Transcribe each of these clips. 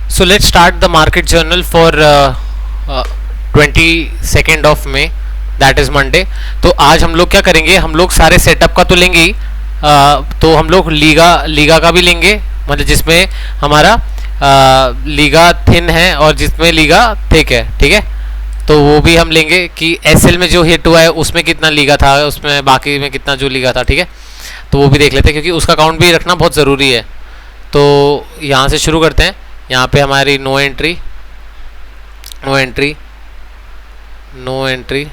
So let's start the market journal for 22nd of May, that is Monday. तो आज हम लोग क्या करेंगे, हम लोग सारे सेटअप का तो लेंगे ही, तो हम लोग लीगा का भी लेंगे, मतलब जिसमें हमारा लीगा थिन है और जिसमें लीगा थिक है, ठीक है। तो वो भी हम लेंगे कि एसएल में जो हिट हुआ है उसमें कितना लीगा था, उसमें बाकी में कितना जो लीगा था, ठीक है। तो वो भी देख लेते हैं क्योंकि उसका काउंट भी रखना बहुत ज़रूरी है। तो यहाँ से शुरू करते हैं। यहाँ पे हमारी no entry, no entry, no entry,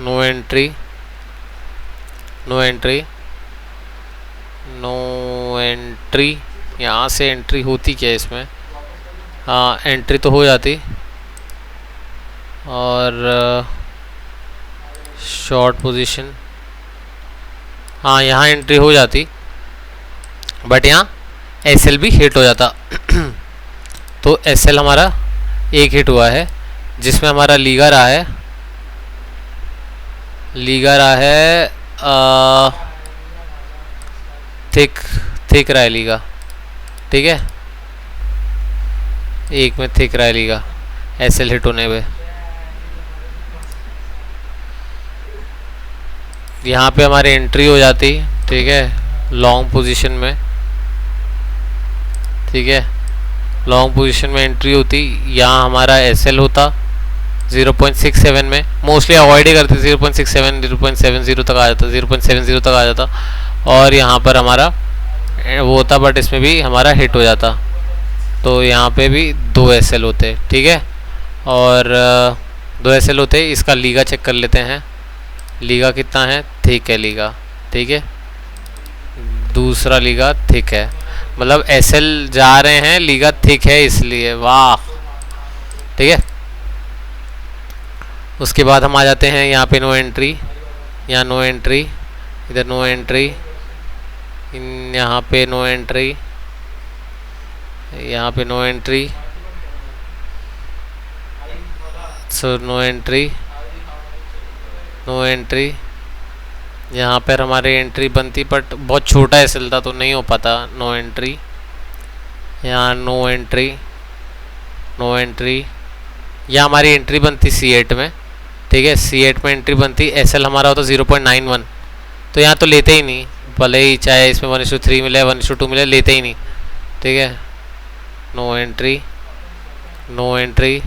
no entry, no entry, no entry. यहाँ से एंट्री होती क्या है इसमें? हाँ, एंट्री तो हो जाती और शॉर्ट पोजीशन, हाँ यहाँ एंट्री हो जाती, बट यहाँ एसएल भी हिट हो जाता। तो एसएल हमारा एक हिट हुआ है जिसमें हमारा लीगा रहा है, लीगा रहा है थिक रहा है लीगा, ठीक है। एक में थिक रहा है लीगा एसएल हिट होने पे। यहाँ पे हमारी एंट्री हो जाती, ठीक है, लॉन्ग पोजीशन में, ठीक है, लॉन्ग पोजीशन में एंट्री होती। यहाँ हमारा एसएल होता 0.67 में, मोस्टली अवॉइड ही करते, 0.67 0.70 तक आ जाता, 0.70 तक आ जाता, और यहाँ पर हमारा वो होता, बट इसमें भी हमारा हिट हो जाता। तो यहाँ पे भी 2 एसएल होते, ठीक है, और 2 एसएल होते। इसका लीगा चेक कर लेते हैं, लीगा कितना है, थिक है लीगा, ठीक है, दूसरा लीगा थिक है, मतलब एसएल जा रहे हैं, लीगा थिक है इसलिए, वाह, ठीक है। उसके बाद हम आ जाते हैं यहाँ पे नो एंट्री, यहाँ नो एंट्री, इधर नो एंट्री, यहाँ पे नो एंट्री, यहाँ पे no entry, so no entry, no entry. यहाँ पर हमारी एंट्री बनती, बट बहुत छोटा एसएल था तो नहीं हो पाता, नो एंट्री, यहाँ नो एंट्री, नो एंट्री। यहाँ हमारी एंट्री बनती C8 में, ठीक है, C8 में एंट्री बनती, एसएल हमारा होता 0.91, तो यहाँ तो लेते ही नहीं, भले ही चाहे इसमें 1:3 मिले 1:2 मिले, लेते ही नहीं, ठीक है। No entry, no entry.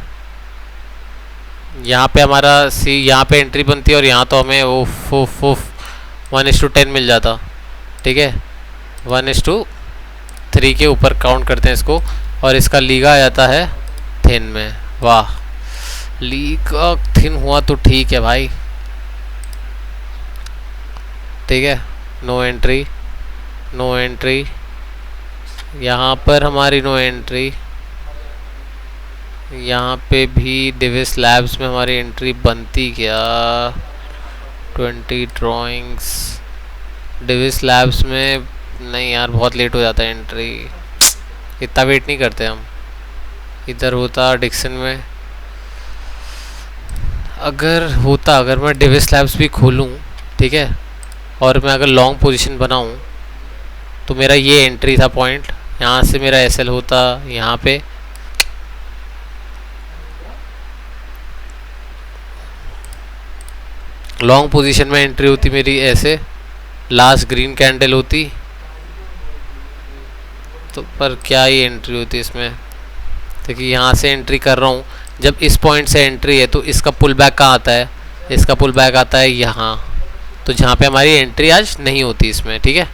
यहाँ पे हमारा यहाँ पे एंट्री बनती है और यहाँ तो हमें उफ 1:10 मिल जाता, ठीक है, 1:3 के ऊपर काउंट करते हैं इसको, और इसका लीगा आ जाता है थिन में, वाह, लीगा थिन हुआ तो ठीक है भाई, ठीक है। नो एंट्री, नो एंट्री, यहाँ पर हमारी नो एंट्री, यहाँ पे भी डेविस लैब्स में हमारी एंट्री बनती क्या, 20 ड्राइंग्स, डेविस लैब्स में नहीं यार, बहुत लेट हो जाता है एंट्री, इतना वेट नहीं करते हम। इधर होता डिक्सन में, अगर होता, अगर मैं डेविस लैब्स भी खोलूँ, ठीक है, और मैं अगर लॉन्ग पोजीशन बनाऊँ तो मेरा ये एंट्री था पॉइंट, यहाँ से मेरा एसएल होता यहाँ पे, लॉन्ग पोजीशन में एंट्री होती मेरी ऐसे, लास्ट ग्रीन कैंडल होती, तो पर क्या ही एंट्री होती इसमें, देखिए यहाँ से एंट्री कर रहा हूँ, जब इस पॉइंट से एंट्री है तो इसका पुल बैक कहाँ आता है, इसका पुल बैक आता है यहाँ, तो जहाँ पे हमारी एंट्री आज नहीं होती इसमें, ठीक है।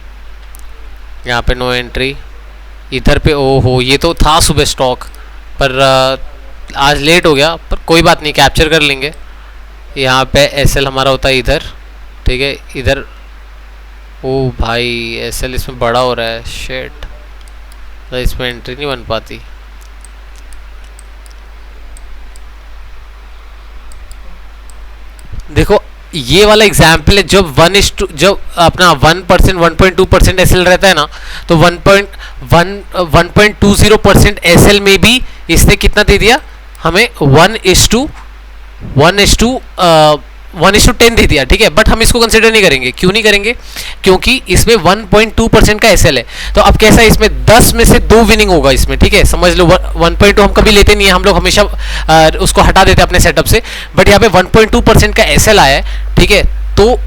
यहाँ पे नो एंट्री, इधर पे ओहो ये तो था सुबह स्टॉक, पर आज लेट हो गया, पर कोई बात नहीं, कैप्चर कर लेंगे। यहाँ पे एसएल हमारा होता है इधर, ठीक है, इधर, ओ भाई एसएल इसमें बड़ा हो रहा है, शेट, तो इसमें एंट्री नहीं बन पाती। देखो ये वाला एग्जाम्पल है, जब 1:2, जब अपना 1% 1.2% एसएल रहता है ना, तो 1.20% एसएल में भी इसने कितना दे दिया हमें, 1:1 1:10 दे दिया, ठीक है, बट हम इसको कंसिडर नहीं करेंगे। क्यों नहीं करेंगे? क्योंकि इसमें 1.2% का एसएल है। तो अब कैसा है, इसमें 10 में से 2 विनिंग होगा इसमें, ठीक है, समझ लो। 1.2 हम कभी लेते नहीं है, हम लोग हमेशा उसको हटा देते हैं अपने सेटअप से, बट यहाँ पे 1.2% का एसएल आया है, ठीक है। तो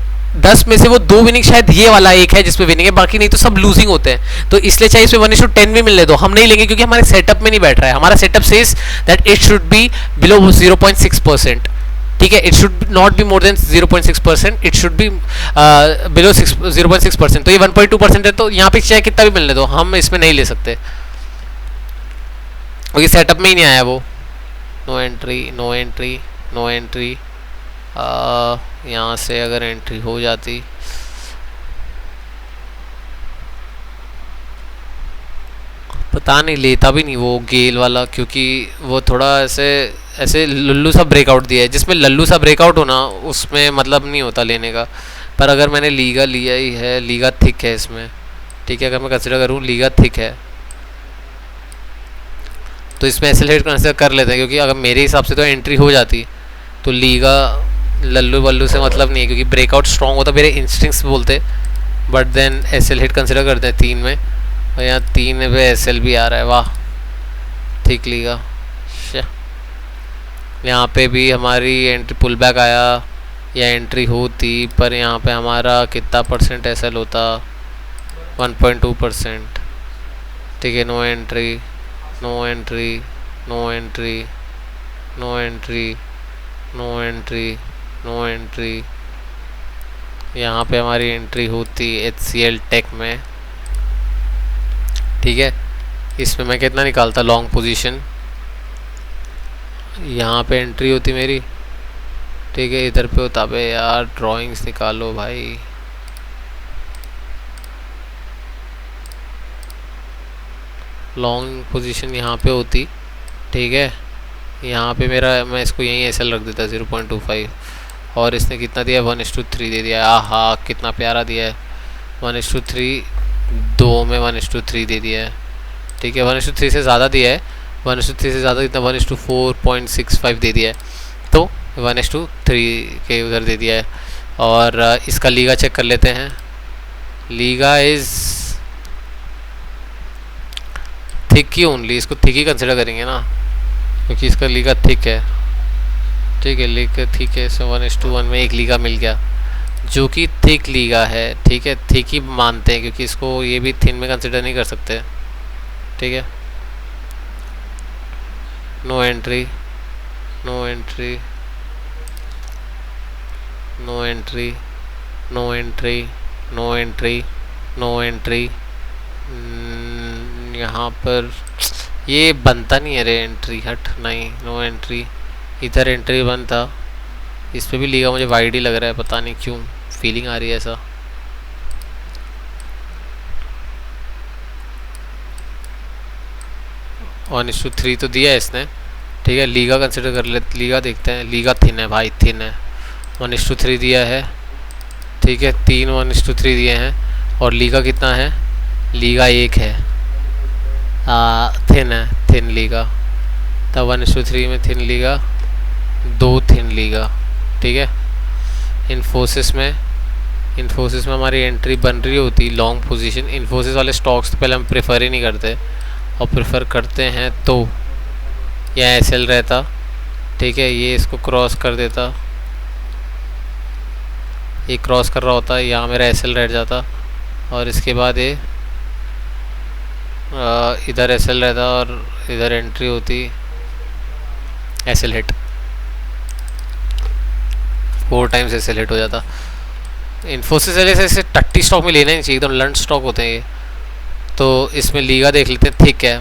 10 में से वो 2 विनिंग शायद ये वाला एक है जिसमें विनिंग है, बाकी नहीं तो सब लूजिंग होते हैं। तो इसलिए चाहिए इसमें 1:10 भी मिलने दो, हम नहीं लेंगे क्योंकि हमारे सेटअप में नहीं बैठ रहा है। हमारा setup says that it should be below 0.6%, ठीक है। It should not be more than 0.6%, it should be below 0.6%। तो ये 1.2% है, तो यहाँ पे चाहे कितना भी मिलने दो, हम इसमें नहीं ले सकते क्योंकि सेटअप में ही नहीं आया वो। No entry, no entry, no entry. यहाँ से अगर एंट्री हो जाती, पता नहीं लेता भी नहीं वो गेल वाला, क्योंकि वो थोड़ा ऐसे ऐसे लल्लू सा ब्रेकआउट दिया है। जिसमें लल्लू सा ब्रेकआउट होना उसमें मतलब नहीं होता लेने का। पर अगर मैंने लीगा लिया ही है, लीगा थिक है इसमें, ठीक है, अगर मैं कंसिडर करूँ लीगा थिक है तो इसमें एसएल हिट कंसिडर कर लेते हैं, क्योंकि अगर मेरे हिसाब से तो एंट्री हो जाती तो लीगा लल्लू वल्लू से मतलब नहीं है, क्योंकि ब्रेकआउट स्ट्रॉन्ग होता मेरे इंस्टिंक्ट्स बोलते। But then SL hit consider करते हैं 3 में, और यहाँ 3 पे एसएल भी आ रहा है, वाह ठीक लीगा। यहाँ पे भी हमारी एंट्री पुल बैक आया या एंट्री होती, पर यहाँ पे हमारा कितना परसेंट एसएल होता, 1.2%, ठीक है। No entry, no entry, no entry, no entry, no entry, no entry. यहाँ पे हमारी एंट्री होती HCL टेक में, ठीक है। इसमें मैं कितना निकालता लॉन्ग पोजीशन, यहाँ पे एंट्री होती मेरी, ठीक है, इधर पे होता बे यार, ड्राइंग्स निकालो भाई। लॉन्ग पोजीशन यहाँ पे होती, ठीक है। यहाँ पे मेरा, मैं इसको यहीं एसएल रख देता 0.25, और इसने कितना दिया, 1:3 दे दिया। आहा कितना प्यारा दिया है, 1:3, 2 में 1:3 दे दिया है, ठीक है। 1:3 से ज़्यादा दिया है, 1:3 से ज़्यादा कितना, 1:4.65 दे दिया है, तो 1:3 के उधर दे दिया है। और इसका लीगा चेक कर लेते हैं। Liga is thick he only, इसको थिक ही कंसिडर करेंगे ना, क्योंकि इसका लीगा थिक है, ठीक है। लीगा थिक है, सो 1:1 में एक लीगा मिल गया जो कि थिक लीगा है, ठीक है। थिक ही मानते हैं क्योंकि इसको ये भी थिन में कंसिडर नहीं कर सकते, ठीक है। No entry, no entry, no entry, no entry, no entry, no entry. यहाँ पर ये बनता नहीं है रे एंट्री, हट नहीं, नो एंट्री। इधर एंट्री बनता, इस पे भी लीगा मुझे वाइड ही लग रहा है, पता नहीं क्यों फीलिंग आ रही है ऐसा। वन इस टू 3 तो दिया है इसने, ठीक है। लीगा कंसिडर कर ले, लीगा देखते हैं। लीगा थिन है भाई, थिन है, 1:3 दिया है, ठीक है। 3 1:3 दिए हैं, और लीगा कितना है, लीगा 1 है, थिन है, थिन लीगा। तब 1:3 में थिन लीगा, 2 थिन लीगा, ठीक है। इन्फोसिस में हमारी एंट्री बन रही होती लॉन्ग पोजीशन। इन्फोसिस वाले स्टॉक्स तो पहले हम प्रेफर ही नहीं करते, और प्रेफर करते हैं तो यहाँ एसएल रहता, ठीक है। ये इसको क्रॉस कर देता, ये क्रॉस कर रहा होता, यहाँ मेरा एसएल रह जाता, और इसके बाद ये इधर एसएल रहता, और इधर एंट्री होती SL hit, 4 times SL hit हो जाता। इन्फोसिस वाले से टट्टी स्टॉक में लेना ही चाहिए, एकदम लंड स्टॉक होते हैं ये। तो इसमें लीगा देख लेते हैं, ठीक है,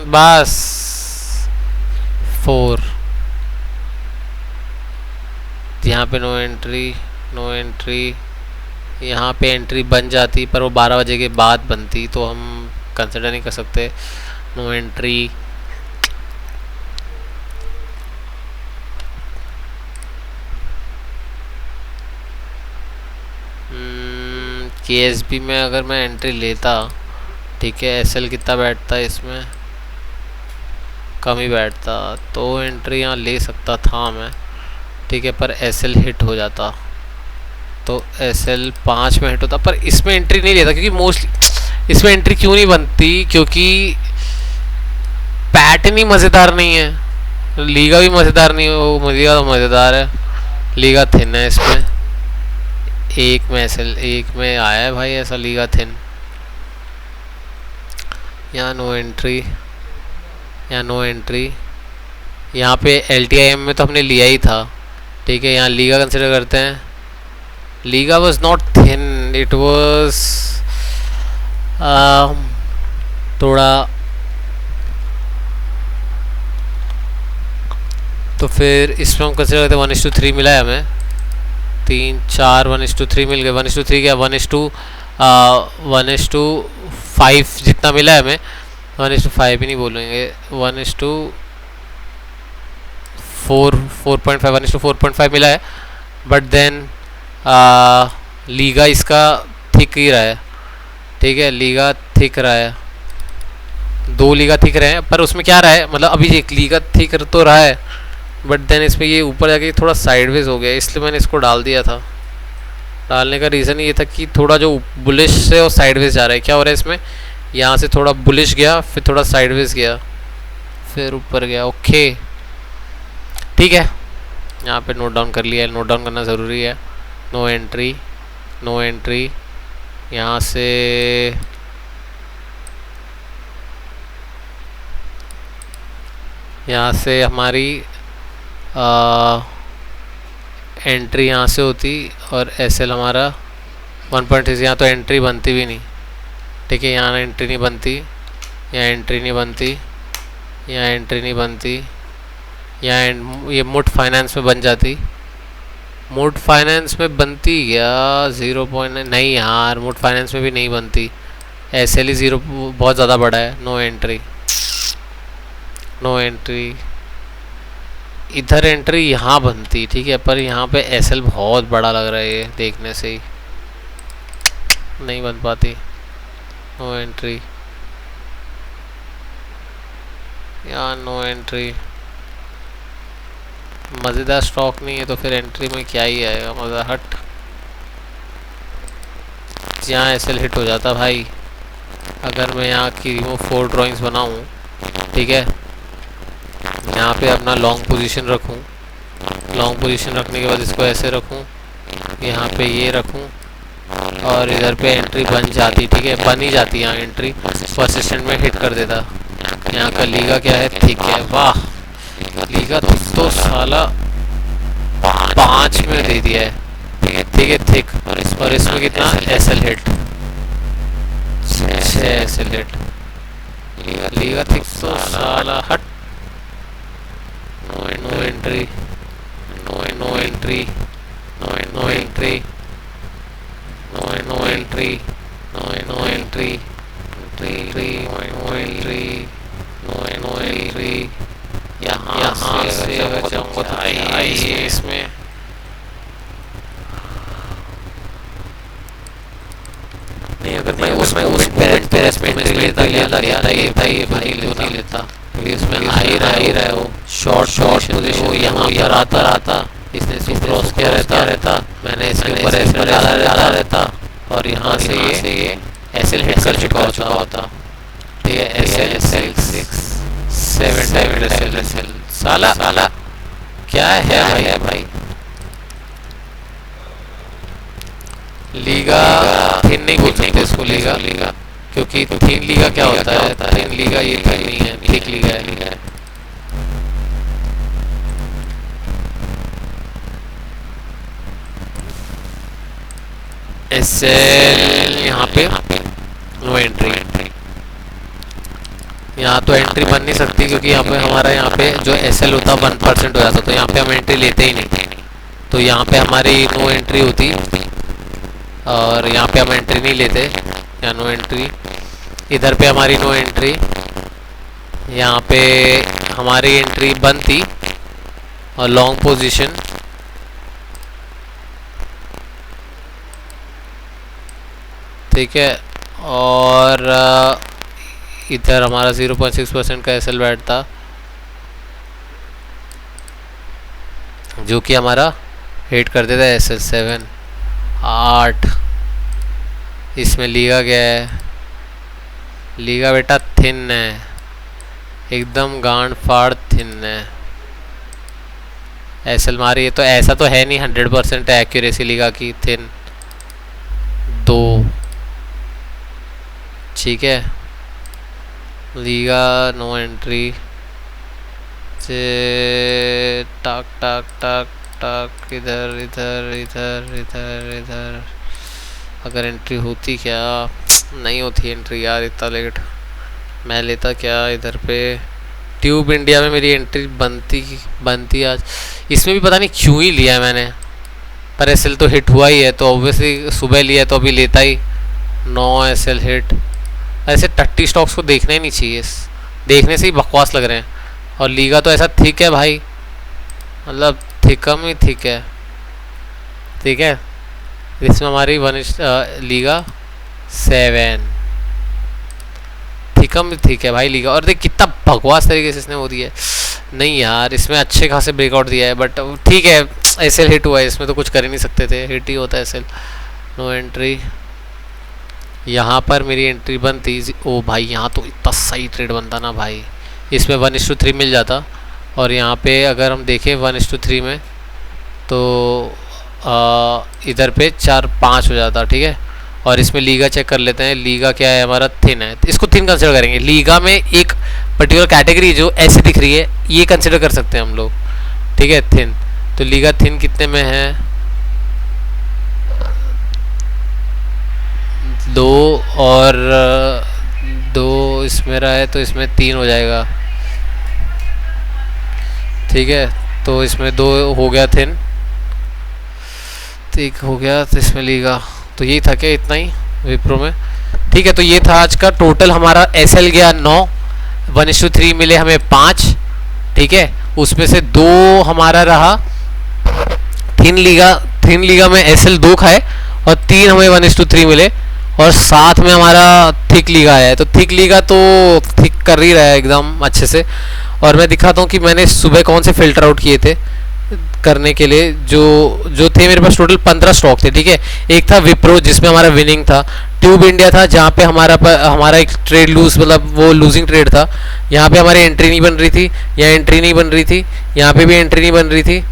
बस 4। यहाँ पे नो एंट्री, नो एंट्री। यहाँ पे एंट्री बन जाती, पर वो 12 बजे के बाद बनती, तो हम कंसिडर नहीं कर सकते। नो एंट्री, KSB में अगर मैं एंट्री लेता, ठीक है, एसएल कितना बैठता है इसमें, कम ही बैठता, तो एंट्री यहाँ ले सकता था मैं, ठीक है, पर एसएल हिट हो जाता तो एसएल 5 में हिट होता, पर इसमें एंट्री नहीं लेता क्योंकि मोस्टली इसमें एंट्री क्यों नहीं बनती, क्योंकि पैटर्न ही मज़ेदार नहीं है, लीगा भी मज़ेदार नहीं है, वो लीगा तो मज़ेदार है, लीगा थिन है इसमें, एक में एसएल एक में आया है भाई ऐसा लीगा थिन। यहाँ नो एंट्री, यहाँ नो एंट्री, यहाँ पे LTIM में तो हमने लिया ही था, ठीक है। यहाँ लीगा कंसिडर करते हैं, Liga was not thin, it was थोड़ा, तो फिर इसमें हम कंसिडर करते हैं 1:3 मिला है हमें, 3 4 1:3 मिल गया, 1:3 क्या 1:5 जितना मिला है हमें, 1:5 भी नहीं बोलेंगे, 1:4.5 मिला है, बट देन लीगा इसका थिक ही रहा है, ठीक है, लीगा थिक रहा है, 2 लीगा थिक रहे हैं, पर उसमें क्या रहा है, मतलब अभी एक लीगा थिक तो रहा है, बट देन इसमें ये ऊपर जाके थोड़ा साइडवेज हो गया, इसलिए मैंने इसको डाल दिया था। डालने का रीज़न ये था कि थोड़ा जो बुलिश से और साइडवेज जा रहा है, क्या हो रहा है इसमें, यहाँ से थोड़ा बुलिश गया, फिर थोड़ा साइडवेज गया, फिर ऊपर गया, ओके ठीक है। यहाँ पे नोट डाउन कर लिया है, नोट डाउन करना ज़रूरी है। नो एंट्री, नो एंट्री, यहाँ से हमारी एंट्री यहाँ से होती और एसएल हमारा 1.6, यहाँ तो एंट्री बनती भी नहीं, ठीक है, यहाँ एंट्री नहीं बनती, यहाँ एंट्री नहीं बनती, यहाँ एंट्री नहीं बनती, यहाँ ये मुड फाइनेंस में बन जाती, मुड फाइनेंस में बनती या 0.9, नहीं यार मुड फाइनेंस में भी नहीं बनती, एसएल ही 0 बहुत ज़्यादा बड़ा है। नो एंट्री, नो एंट्री, इधर एंट्री यहाँ बनती, ठीक है, पर यहाँ पे एसएल बहुत बड़ा लग रहा है, ये देखने से ही नहीं बन पाती। नो एंट्री, यहाँ नो एंट्री, मज़ेदार स्टॉक नहीं है तो फिर एंट्री में क्या ही आएगा मज़ा, हट। यहाँ एसएल हिट हो जाता भाई, अगर मैं यहाँ की रिमूव 4 ड्राइंग्स बनाऊँ, ठीक है, यहाँ पे अपना लॉन्ग पोजीशन रखूँ, लॉन्ग पोजीशन रखने के बाद इसको ऐसे रखूँ, यहाँ पे ये रखूँ और इधर पे एंट्री बन जाती, ठीक है, बन ही जाती यहाँ एंट्री, परसिस्टेंट में हिट कर देता। यहाँ का लीगा क्या है, थिक है, वाह लीगा तो साला 5 में दे दिया है, ठीक है थिक, और इसमें कितना एसएल हिट, 6 एसएल हिट, लीगा थिक तो साला हट। No entry, no entry, no entry, no entry, no entry, no entry, no entry, यहाँ से अगर जाऊँगा तो आई है इसमें, नहीं अगर मैं उस पैरेंट में लेता ये भाई लेता इसमें आ ही रहा है वो शॉर्ट पोजीशन, वो यहाँ पर आता इसने इसको क्रॉस किया रहता, मैंने इसके ऊपर ऐसे डाला रहता और यहाँ से ये एसएल हिट कर चुका होता, ठीक है, एसएल 7 एसएल साला क्या है भाई, लीगा थिन नहीं बोल सकते इसको, लीगा क्योंकि थिन लीगा क्या होता है, थिन लीगा ये नहीं है, थिक लीगा है। एसएल यहाँ पे नो एंट्री, यहाँ तो एंट्री बन नहीं सकती क्योंकि यहाँ पे हमारा यहाँ पे जो एसएल होता 1% हो जाता, तो यहाँ पे हम एंट्री लेते ही नहीं, तो यहाँ पे हमारी नो एंट्री होती और यहाँ पे हम एंट्री नहीं लेते, यहाँ नो एंट्री, इधर पे हमारी नो एंट्री, यहाँ पे हमारी एंट्री बनती और लॉन्ग पोजीशन, ठीक है, और इधर हमारा 0.6% का एसएल बैठता, जो कि हमारा हिट कर देता है SL7 8। इसमें लीगा क्या है, लीगा बेटा थिन है, एकदम गांड फाड़ थिन है। SL मारी है तो ऐसा तो है नहीं 100% एक्यूरेसी लीगा की, थिन 2। ठीक है, लीगा नो एंट्री से टक टक टक टक, इधर इधर इधर इधर इधर। अगर एंट्री होती, क्या नहीं होती एंट्री यार, इतना लेट। मैं लेता क्या इधर पे, ट्यूब इंडिया में मेरी एंट्री बनती आज। इसमें भी पता नहीं क्यों ही लिया है मैंने, पर SL तो हिट हुआ ही है तो ऑब्वियसली सुबह लिया तो अभी लेता ही। 9 SL हिट। ऐसे टट्टी स्टॉक्स को देखना ही नहीं चाहिए, देखने से ही बकवास लग रहे हैं। और लीगा तो ऐसा थिक है भाई, मतलब थिकम ही थिक है। ठीक है, इसमें हमारी लीगा 7 थिकम भी ठीक है भाई लीगा। और देख कितना बकवास तरीके से इसने वो दिया है। नहीं यार, इसमें अच्छे खासे ब्रेकआउट दिया है, बट ठीक है SL हिट हुआ है, इसमें तो कुछ कर ही नहीं सकते थे, हिट ही होता है SL। No entry. यहाँ पर मेरी एंट्री बनती। ओ भाई, यहाँ तो इतना सही ट्रेड बनता ना भाई, इसमें 1:3 मिल जाता। और यहाँ पे अगर हम देखें 1:3 में तो इधर पे 4-5 हो जाता। ठीक है, और इसमें लीगा चेक कर लेते हैं। लीगा क्या है हमारा, थिन है, तो इसको थिन कंसिडर करेंगे। लीगा में एक पर्टिकुलर कैटेगरी जो ऐसे दिख रही है, ये कंसिडर कर सकते हैं हम लोग। ठीक है, थिन। तो लीगा थिन कितने में है, 2 और 2 इसमें रहा है तो इसमें 3 हो जाएगा। ठीक है, तो इसमें 2 हो गया थिन, ठीक हो गया। तो इसमें लीगा तो यही था क्या, इतना ही विप्रो में। ठीक है, तो ये था आज का टोटल हमारा। SL गया 9, 1:3 मिले हमें 5। ठीक है, उसमें से 2 हमारा रहा थिन लीगा। थिन लीगा में SL 2 खाए और 3 हमें 1:3 मिले, और साथ में हमारा थिक लीगा है। तो थिक लीगा तो थिक कर ही रहा है एकदम अच्छे से। और मैं दिखाता हूँ कि मैंने सुबह कौन से फिल्टर आउट किए थे करने के लिए। जो थे मेरे पास टोटल 15 स्टॉक थे। ठीक है, एक था विप्रो जिसमें हमारा विनिंग था, ट्यूब इंडिया था जहाँ पे हमारा एक ट्रेड लूज, मतलब वो लूजिंग ट्रेड था। यहाँ पे हमारी एंट्री नहीं बन रही थी, यहाँ एंट्री नहीं बन रही थी, यहाँ पे भी एंट्री नहीं बन रही थी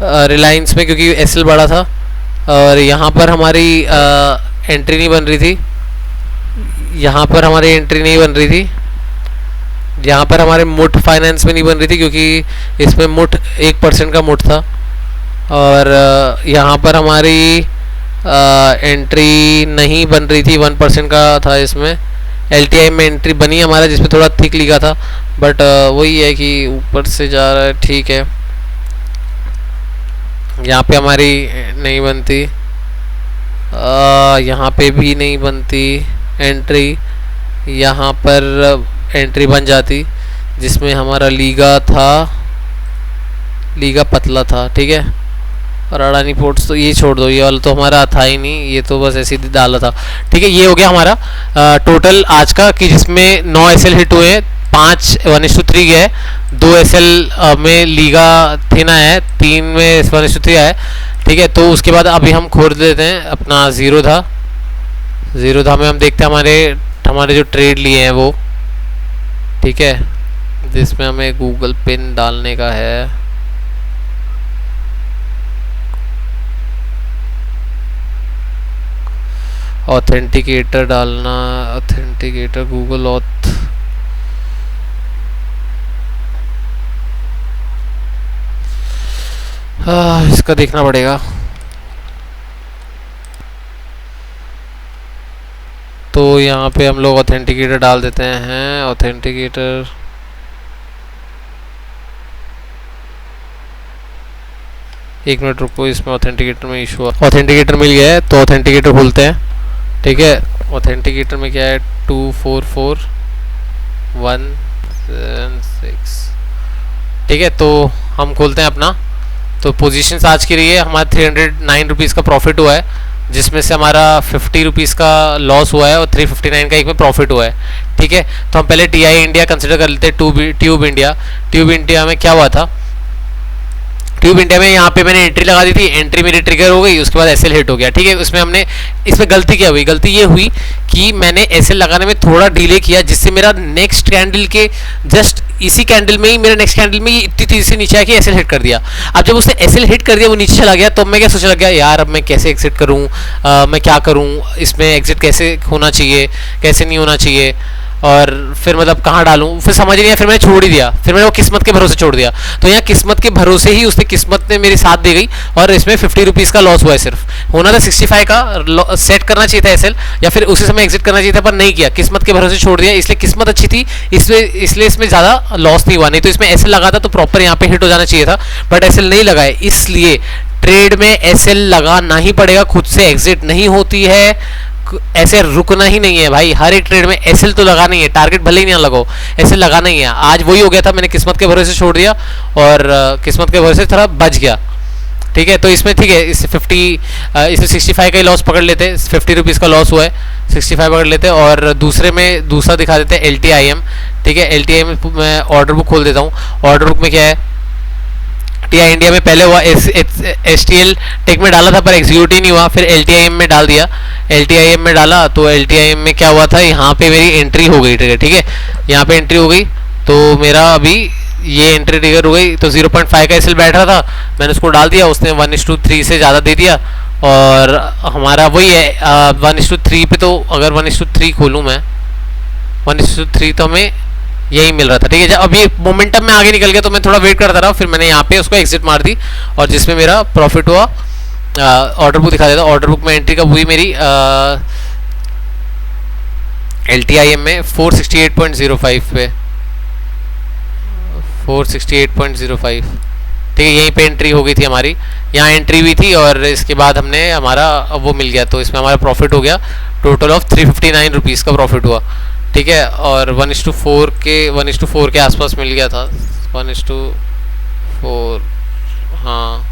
रिलायंस में, क्योंकि SL बड़ा था। और यहाँ पर हमारी एंट्री नहीं बन रही थी, यहाँ पर हमारी एंट्री नहीं बन रही थी, यहाँ पर हमारे मुठ फाइनेंस में नहीं बन रही थी क्योंकि इसमें मुठ 1% का मुठ था। और यहाँ पर हमारी एंट्री नहीं बन रही थी, 1% का था इसमें। LTI में एंट्री बनी हमारा जिसमें थोड़ा थिक लिखा था, बट वही है कि ऊपर से जा रहा है। ठीक है, यहाँ पे हमारी नहीं बनती, यहाँ पे भी नहीं बनती एंट्री। यहाँ पर एंट्री बन जाती जिसमें हमारा लीगा था, लीगा पतला था। ठीक है, और अडानी पोर्ट्स तो ये छोड़ दो, ये वाला तो हमारा था ही नहीं, ये तो बस ऐसे ही डाला था। ठीक है, ये हो गया हमारा टोटल आज का, कि जिसमें 9 SL हिट हुए, 5 1:3 गए, 2 SL में लीगा थिन आया है, 3 में 1:3 आया है। ठीक है, तो उसके बाद अभी हम खोल देते हैं अपना ज़ीरो था में हम देखते हैं हमारे जो ट्रेड लिए हैं वो। ठीक है, जिसमें हमें गूगल पिन डालने का है। ऑथेंटिकेटर डालना, ऑथेंटिकेटर गूगल ऑथ। इसका देखना पड़ेगा। तो यहाँ पे हम लोग ऑथेंटिकेटर डाल देते हैं। ऑथेंटिकेटर एक मिनट रुको, इसमें ऑथेंटिकेटर में इशू है। ऑथेंटिकेटर मिल गया है तो ऑथेंटिकेटर खोलते हैं। ठीक है, ऑथेंटिकेटर में क्या है, 244176। ठीक है, तो हम खोलते हैं अपना। तो पोजीशंस आज की रही है हमारा 309 रुपीज़ का प्रॉफिट हुआ है, जिसमें से हमारा 50 रुपीज़ का लॉस हुआ है और 359 का एक में प्रॉफिट हुआ है। ठीक है, तो हम पहले TI इंडिया कंसिडर कर लेते हैं। ट्यूब इंडिया में क्या हुआ था, ट्यूब इंडिया में यहाँ पे मैंने एंट्री लगा दी थी, एंट्री मेरी ट्रिगर हो गई, उसके बाद एसएल हिट हो गया। ठीक है, उसमें हमने इसमें गलती क्या हुई, गलती ये हुई कि मैंने एसएल लगाने में थोड़ा डिले किया, जिससे मेरा नेक्स्ट कैंडल के जस्ट इसी कैंडल में ही मेरे नेक्स्ट कैंडल में ही इतनी तेजी से नीचे आके एसएल हिट कर दिया। अब जब उसने एसएल हिट कर दिया, वो नीचे चला गया, तो मैं क्या सोचने लग गया, यार अब मैं कैसे एग्जिट करूँ, मैं क्या करूँ, इसमें एग्जिट कैसे होना चाहिए, कैसे नहीं होना चाहिए, और फिर मतलब कहाँ डालूं, फिर समझ नहीं आया, फिर मैंने छोड़ ही दिया, फिर मैंने वो किस्मत के भरोसे छोड़ दिया। तो यहाँ किस्मत के भरोसे ही उसने किस्मत ने मेरी साथ दे गई और इसमें 50 रुपीज़ का लॉस हुआ है। सिर्फ होना था 65 का सेट करना चाहिए था एसएल, या फिर उसी समय एग्जिट करना चाहिए था, पर नहीं किया, किस्मत के भरोसे छोड़ दिया। इसलिए किस्मत अच्छी थी, इसलिए इसमें ज़्यादा लॉस नहीं हुआ, नहीं तो इसमें एसएल लगा था तो प्रॉपर यहाँ पे हिट हो जाना चाहिए था, बट एसएल नहीं लगाए। इसलिए ट्रेड में एसएल लगाना ही पड़ेगा, खुद से एग्जिट नहीं होती है, ऐसे रुकना ही नहीं है भाई। हर एक ट्रेड में एसएल तो लगाना ही है, टारगेट भले ही नहीं लगाओ, एसएल लगाना ही है। आज वही हो गया था, मैंने किस्मत के भरोसे छोड़ दिया और किस्मत के भरोसे थोड़ा बच गया। ठीक है, तो इसमें ठीक है, इस 65 का ही लॉस पकड़ लेते, 50 रुपीज़ का लॉस हुआ है, 65 पकड़ लेते, और दूसरे में दूसरा दिखा देते हैं LTIM। ठीक है, LTIM में ऑर्डर बुक खोल देता हूँ। ऑर्डर बुक में क्या है, टीआई इंडिया में पहले हुआ, STL टेक में डाला था पर एग्जीक्यूट ही नहीं हुआ, फिर LTIM में डाल दिया। LTIM में डाला तो LTIM में क्या हुआ था, यहाँ पे मेरी एंट्री हो गई। ठीक है, यहाँ पे एंट्री हो गई, तो मेरा अभी ये एंट्री ट्रिगर हो गई, तो 0.5 का एसएल बैठ रहा था, मैंने उसको डाल दिया, उसने 1:3 से ज़्यादा दे दिया, और हमारा वही है 1:3 पे। तो अगर 1:3 खोलूँ मैं, 1:3 तो हमें यही मिल रहा था। ठीक है, जब अब ये मोमेंटम में आगे निकल गया तो मैं थोड़ा वेट करता रहा, फिर मैंने यहाँ पे उसको एग्जिट मार दी, और जिसमें मेरा प्रॉफिट हुआ। ऑर्डर बुक दिखा देता, ऑर्डर बुक में एंट्री कब हुई मेरी, LTIM में 468.05 पे, 468.05। ठीक है, यहीं पे एंट्री हो गई थी हमारी, यहाँ एंट्री हुई थी, और इसके बाद हमने हमारा वो मिल गया, तो इसमें हमारा प्रॉफिट हो गया टोटल ऑफ 359 रुपीज़ का प्रॉफिट हुआ। ठीक है, और 1:4 के आसपास मिल गया था, 1:4, हाँ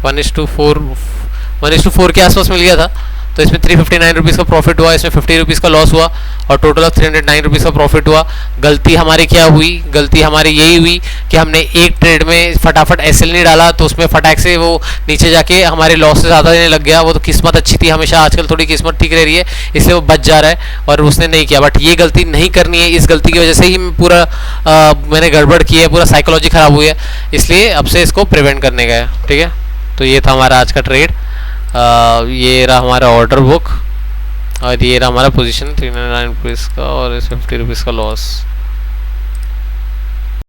1:4 के आसपास मिल गया था। तो इसमें 359 रुपीज़ का प्रॉफिट हुआ, इसमें 50 रुपीज़ का लॉस हुआ, और टोटल ऑफ 309 रुपीज़ का प्रॉफिट हुआ। गलती हमारी क्या हुई, गलती हमारी यही हुई कि हमने एक ट्रेड में फटाफट एसएल नहीं डाला, तो उसमें फटाक से वो नीचे जाके हमारे लॉस से ज़्यादा देने लग गया। वो तो किस्मत अच्छी थी, हमेशा आजकल थोड़ी किस्मत ठीक रह रही है, इसलिए वो बच जा रहा है, और उसने नहीं किया। बट ये गलती नहीं करनी है, इस गलती की वजह से ही पूरा मैंने गड़बड़ की है, पूरा साइकोलॉजी ख़राब हुई है, इसलिए अब से इसको प्रिवेंट करने का है। ठीक है, तो ये था हमारा आज का ट्रेड। ये रहा हमारा ऑर्डर बुक, और ये रहा हमारा पोजीशन 309 रुपीज़ का, और इस 50 रुपीज़ का लॉस।